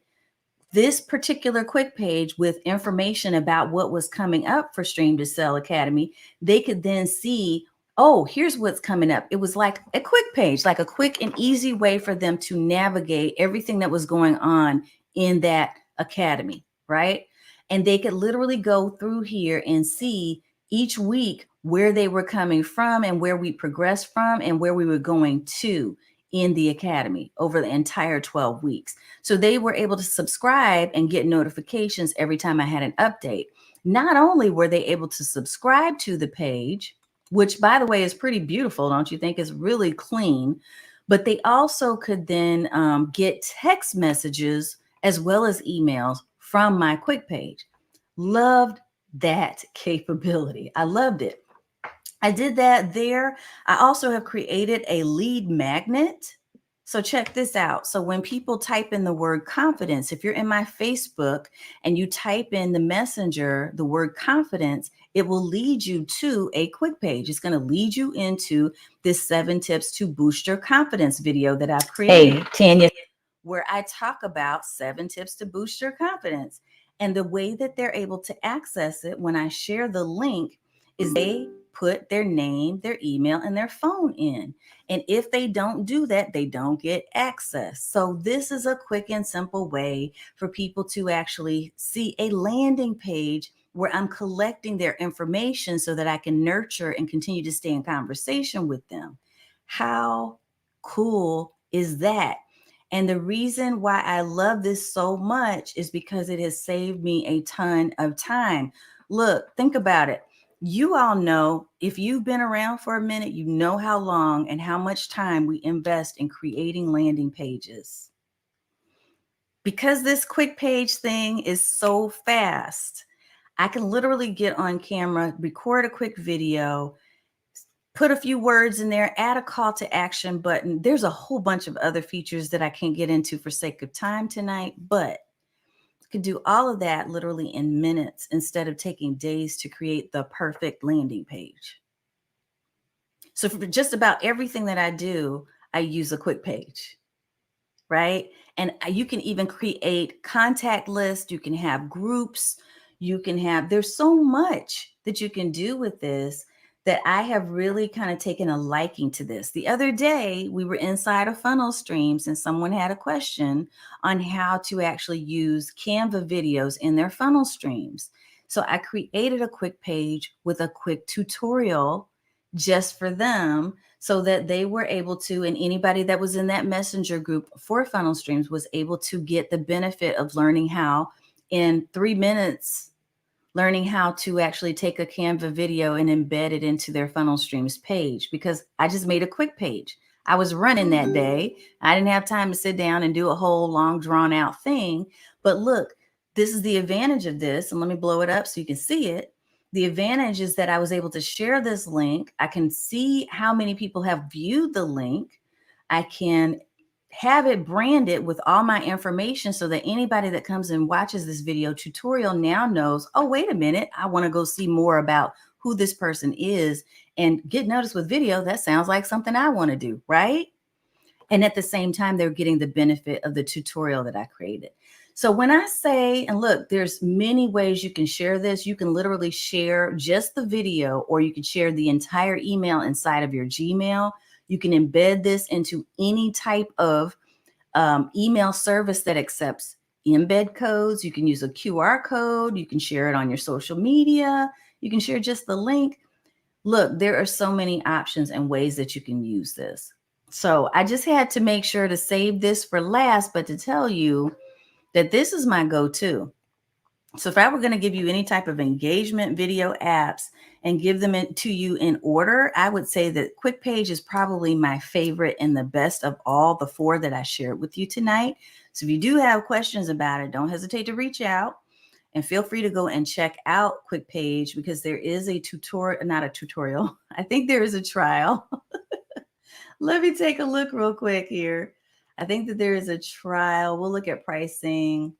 this particular quick page with information about what was coming up for Stream to Sell Academy. They could then see, oh, here's what's coming up. It was like a quick page, like a quick and easy way for them to navigate everything that was going on in that academy, right? And they could literally go through here and see each week where they were coming from and where we progressed from and where we were going to in the academy over the entire 12 weeks. So they were able to subscribe and get notifications every time I had an update. Not only were they able to subscribe to the page, which by the way is pretty beautiful, don't you think? It's really clean. But they also could then get text messages as well as emails from my quick page. Loved that capability. I loved it. I did that there. I also have created a lead magnet. So check this out. So when people type in the word confidence, if you're in my Facebook and you type in the messenger, the word confidence, it will lead you to a quick page. It's going to lead you into this 7 tips to boost your confidence video that I've created. Hey, Tanya. Where I talk about 7 tips to boost your confidence. And the way that they're able to access it when I share the link is they put their name, their email, and their phone in. And if they don't do that, they don't get access. So this is a quick and simple way for people to actually see a landing page where I'm collecting their information so that I can nurture and continue to stay in conversation with them. How cool is that? And the reason why I love this so much is because it has saved me a ton of time. Look, think about it. You all know, if you've been around for a minute, you know how long and how much time we invest in creating landing pages. Because this quick page thing is so fast, I can literally get on camera, record a quick video, put a few words in there, add a call to action button. There's a whole bunch of other features that I can't get into for sake of time tonight, but you can do all of that literally in minutes instead of taking days to create the perfect landing page. So for just about everything that I do, I use a quick page, right? And you can even create contact lists. You can have groups. There's so much that you can do with this that I have really kind of taken a liking to this. The other day, we were inside of Funnel Streams and someone had a question on how to actually use Canva videos in their funnel streams. So I created a quick page with a quick tutorial just for them so that they were able to, and anybody that was in that messenger group for funnel streams was able to get the benefit of learning how in 3 minutes, learning how to actually take a Canva video and embed it into their funnel streams page, because I just made a quick page. I was running that day. I didn't have time to sit down and do a whole long drawn out thing. But look, this is the advantage of this. And let me blow it up so you can see it. The advantage is that I was able to share this link. I can see how many people have viewed the link. I can have it branded with all my information so that anybody that comes and watches this video tutorial now knows, oh, wait a minute, I want to go see more about who this person is and get noticed with video. That sounds like something I want to do, right? And at the same time, they're getting the benefit of the tutorial that I created. So when I say, and look, there's many ways you can share this. You can literally share just the video, or you can share the entire email inside of your Gmail. You can embed this into any type of email service that accepts embed codes. You can use a QR code. You can share it on your social media. You can share just the link. Look, there are so many options and ways that you can use this. So I just had to make sure to save this for last, but to tell you that this is my go-to. So if I were going to give you any type of engagement video apps and give them to you in order, I would say that QuickPage is probably my favorite and the best of all the 4 that I shared with you tonight. So if you do have questions about it, don't hesitate to reach out and feel free to go and check out QuickPage, because there is a tutorial, not a tutorial. I think there is a trial. Let me take a look real quick here. I think that there is a trial. We'll look at pricing.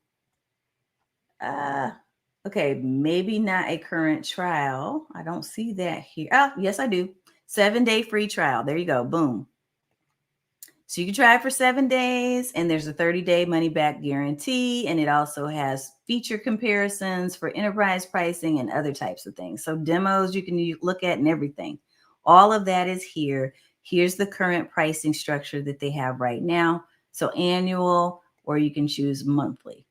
Okay, maybe not a current trial. I don't see that here. Oh, yes, I do. 7-day free trial. There you go. Boom. So you can try it for 7 days, and there's a 30-day money-back guarantee, and it also has feature comparisons for enterprise pricing and other types of things. So demos you can look at and everything. All of that is here. Here's the current pricing structure that they have right now. So annual, or you can choose monthly.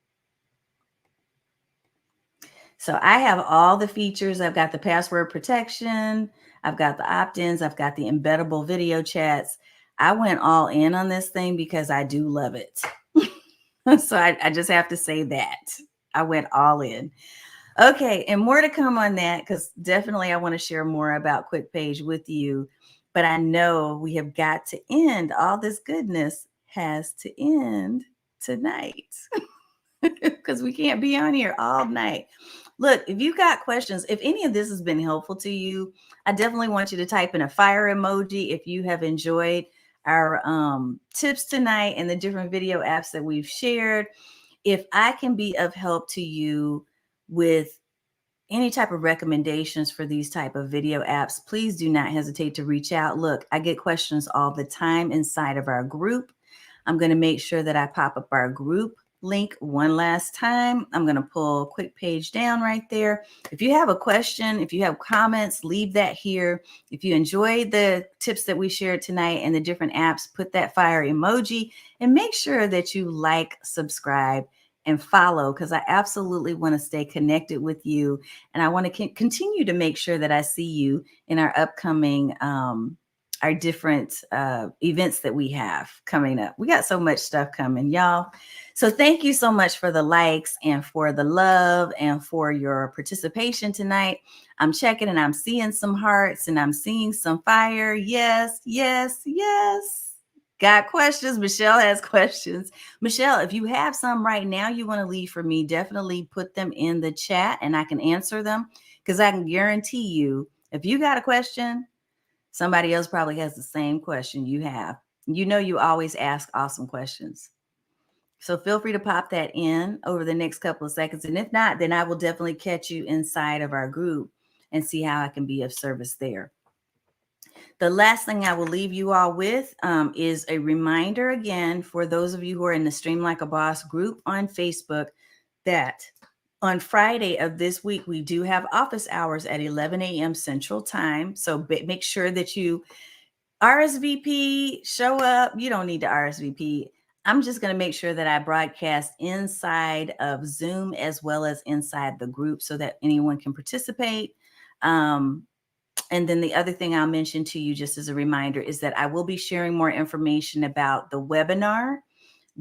So I have all the features. I've got the password protection. I've got the opt-ins. I've got the embeddable video chats. I went all in on this thing because I do love it. So I just have to say that. I went all in. Okay, and more to come on that, because definitely I want to share more about QuickPage with you. But I know we have got to end. All this goodness has to end tonight because we can't be on here all night. Look, if you got questions, if any of this has been helpful to you, I definitely want you to type in a fire emoji if you have enjoyed our tips tonight and the different video apps that we've shared. If I can be of help to you with any type of recommendations for these type of video apps, please do not hesitate to reach out. Look, I get questions all the time inside of our group. I'm going to make sure that I pop up our group link one last time. I'm going to pull a quick page down right there. If you have a question, if you have comments, leave that here. If you enjoyed the tips that we shared tonight and the different apps, put that fire emoji and make sure that you like, subscribe, and follow, because I absolutely want to stay connected with you. And I want to continue to make sure that I see you in our upcoming our different events that we have coming up. We got so much stuff coming, y'all. So thank you so much for the likes and for the love and for your participation tonight. I'm checking and I'm seeing some hearts and I'm seeing some fire. Yes, yes, yes. Got questions? Michelle has questions. Michelle, if you have some right now you want to leave for me, definitely put them in the chat and I can answer them, because I can guarantee you, if you got a question, somebody else probably has the same question you have. You know, you always ask awesome questions. So feel free to pop that in over the next couple of seconds. And if not, then I will definitely catch you inside of our group and see how I can be of service there. The last thing I will leave you all with is a reminder again for those of you who are in the Stream Like a Boss group on Facebook that on Friday of this week, we do have office hours at 11 a.m. Central Time. So make sure that you RSVP, show up. You don't need to RSVP. I'm just going to make sure that I broadcast inside of Zoom as well as inside the group so that anyone can participate. And then the other thing I'll mention to you just as a reminder is that I will be sharing more information about the webinar,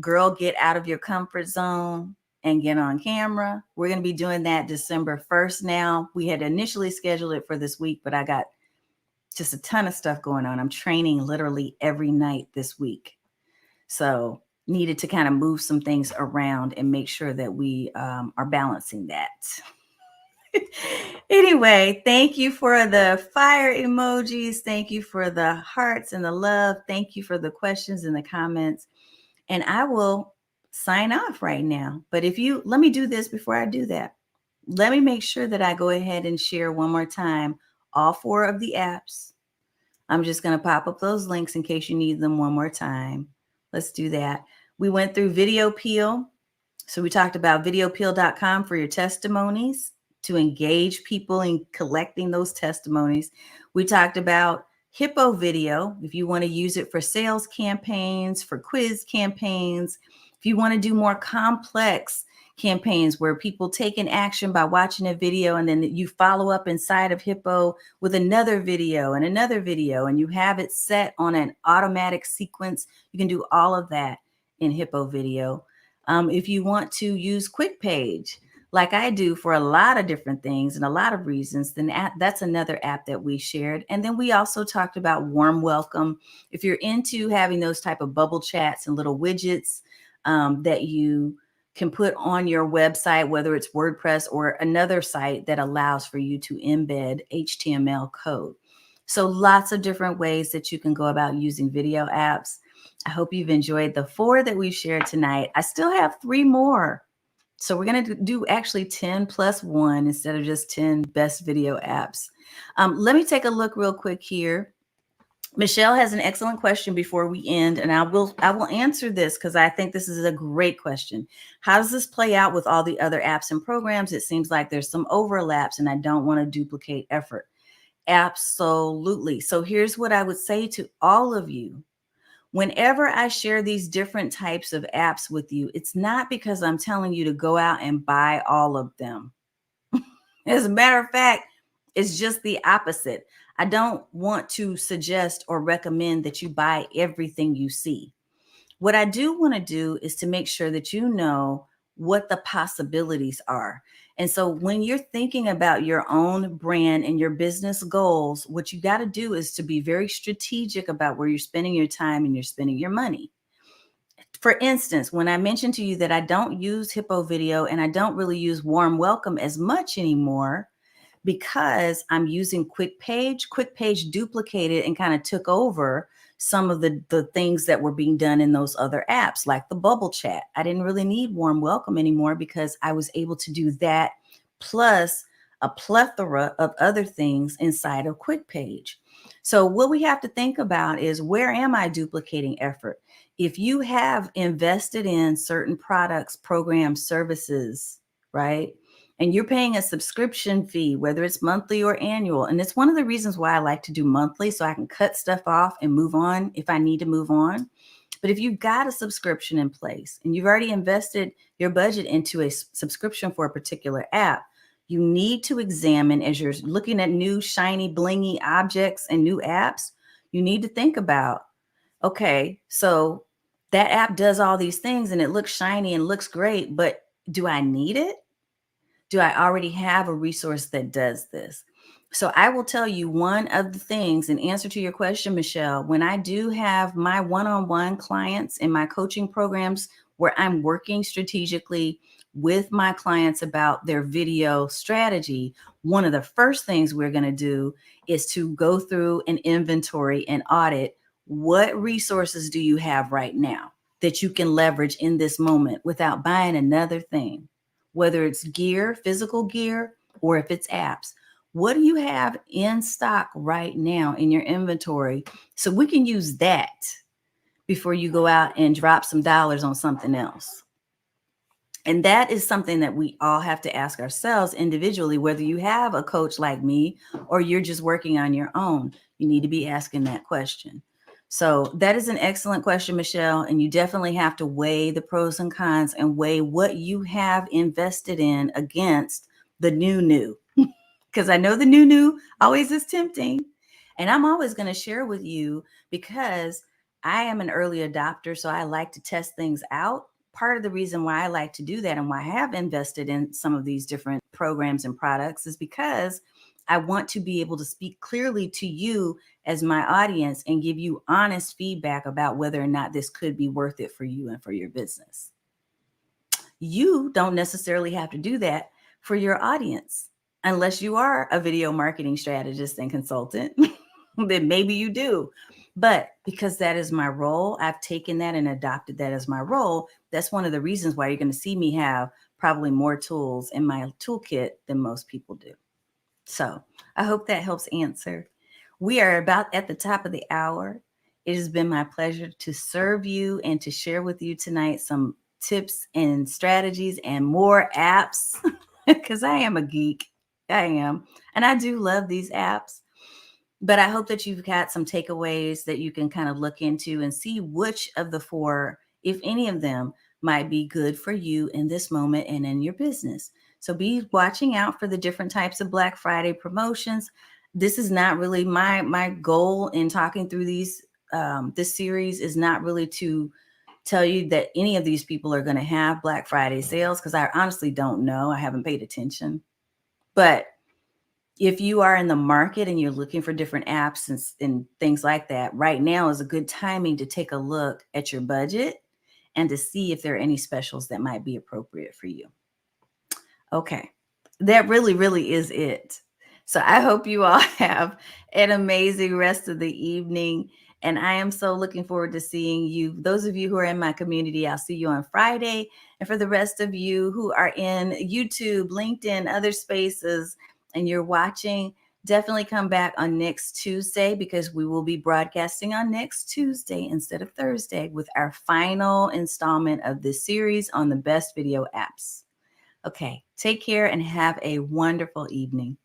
Girl, Get Out of Your Comfort Zone and Get on Camera. We're going to be doing that December 1st now. We had initially scheduled it for this week, but I got just a ton of stuff going on. I'm training literally every night this week. So needed to kind of move some things around and make sure that we are balancing that. Anyway, thank you for the fire emojis. Thank you for the hearts and the love. Thank you for the questions and the comments. And I will sign off right now. But let me do this before I do that. Let me make sure that I go ahead and share one more time all 4 of the apps. I'm just going to pop up those links in case you need them one more time. Let's do that. We went through Video Peel. So we talked about videopeel.com for your testimonies, to engage people in collecting those testimonies. We talked about Hippo Video, if you want to use it for sales campaigns, for quiz campaigns, if you want to do more complex campaigns where people take an action by watching a video and then you follow up inside of Hippo with another video and you have it set on an automatic sequence. You can do all of that in Hippo Video. If you want to use Quick Page, like I do for a lot of different things and a lot of reasons, then that's another app that we shared. And then we also talked about Warm Welcome. If you're into having those type of bubble chats and little widgets that you can put on your website, whether it's WordPress or another site that allows for you to embed HTML code. So lots of different ways that you can go about using video apps. I hope you've enjoyed the 4 that we've shared tonight. I still have 3 more. So we're going to do actually 10 plus 1 instead of just 10 best video apps. Let me take a look real quick here. Michelle has an excellent question before we end, and I will answer this because I think this is a great question. How does this play out with all the other apps and programs? It seems like there's some overlaps and I don't want to duplicate effort. Absolutely. So here's what I would say to all of you. Whenever I share these different types of apps with you, it's not because I'm telling you to go out and buy all of them. As a matter of fact, it's just the opposite. I don't want to suggest or recommend that you buy everything you see. What I do want to do is to make sure that you know what the possibilities are. And so when you're thinking about your own brand and your business goals, what you got to do is to be very strategic about where you're spending your time and you're spending your money. For instance, when I mentioned to you that I don't use Hippo video and I don't really use warm welcome as much anymore, because I'm using Quick Page duplicated and kind of took over some of the things that were being done in those other apps, like the bubble chat. I didn't really need warm welcome anymore because I was able to do that plus a plethora of other things inside of Quick Page. So what we have to think about is, where am I duplicating effort? If you have invested in certain products, programs, services, right? And you're paying a subscription fee, whether it's monthly or annual. And it's one of the reasons why I like to do monthly, so I can cut stuff off and move on if I need to move on. But if you've got a subscription in place and you've already invested your budget into a subscription for a particular app, you need to examine, as you're looking at new shiny blingy objects and new apps, you need to think about, okay, so that app does all these things and it looks shiny and looks great, but do I need it? Do I already have a resource that does this? So I will tell you one of the things, in answer to your question, Michelle, when I do have my one-on-one clients in my coaching programs where I'm working strategically with my clients about their video strategy, one of the first things we're going to do is to go through an inventory and audit, what resources do you have right now that you can leverage in this moment without buying another thing? Whether it's gear, physical gear, or if it's apps. What do you have in stock right now in your inventory so we can use that before you go out and drop some dollars on something else? And that is something that we all have to ask ourselves individually, whether you have a coach like me or you're just working on your own. You need to be asking that question. So that is an excellent question, Michelle. And you definitely have to weigh the pros and cons and weigh what you have invested in against the new. Because I know the new always is tempting. And I'm always going to share with you because I am an early adopter. So I like to test things out. Part of the reason why I like to do that and why I have invested in some of these different programs and products is because I want to be able to speak clearly to you as my audience and give you honest feedback about whether or not this could be worth it for you and for your business. You don't necessarily have to do that for your audience unless you are a video marketing strategist and consultant. Then maybe you do. But because that is my role, I've taken that and adopted that as my role. That's one of the reasons why you're going to see me have probably more tools in my toolkit than most people do. So I hope that helps answer. We are about at the top of the hour. It has been my pleasure to serve you and to share with you tonight some tips and strategies and more apps because I am a geek. I am. And I do love these apps. But I hope that you've got some takeaways that you can kind of look into and see which of the four, if any of them, might be good for you in this moment and in your business. So be watching out for the different types of Black Friday promotions. This is not really my goal in talking through these. This series is not really to tell you that any of these people are going to have Black Friday sales because I honestly don't know. I haven't paid attention. But if you are in the market and you're looking for different apps and things like that, right now is a good timing to take a look at your budget and to see if there are any specials that might be appropriate for you. Okay, that really is it. So I hope you all have an amazing rest of the evening. And I am so looking forward to seeing you. Those of you who are in my community, I'll see you on Friday. And for the rest of you who are in YouTube, LinkedIn, other spaces, and you're watching, definitely come back on next Tuesday because we will be broadcasting on next Tuesday instead of Thursday with our final installment of this series on the best video apps. Okay, take care and have a wonderful evening.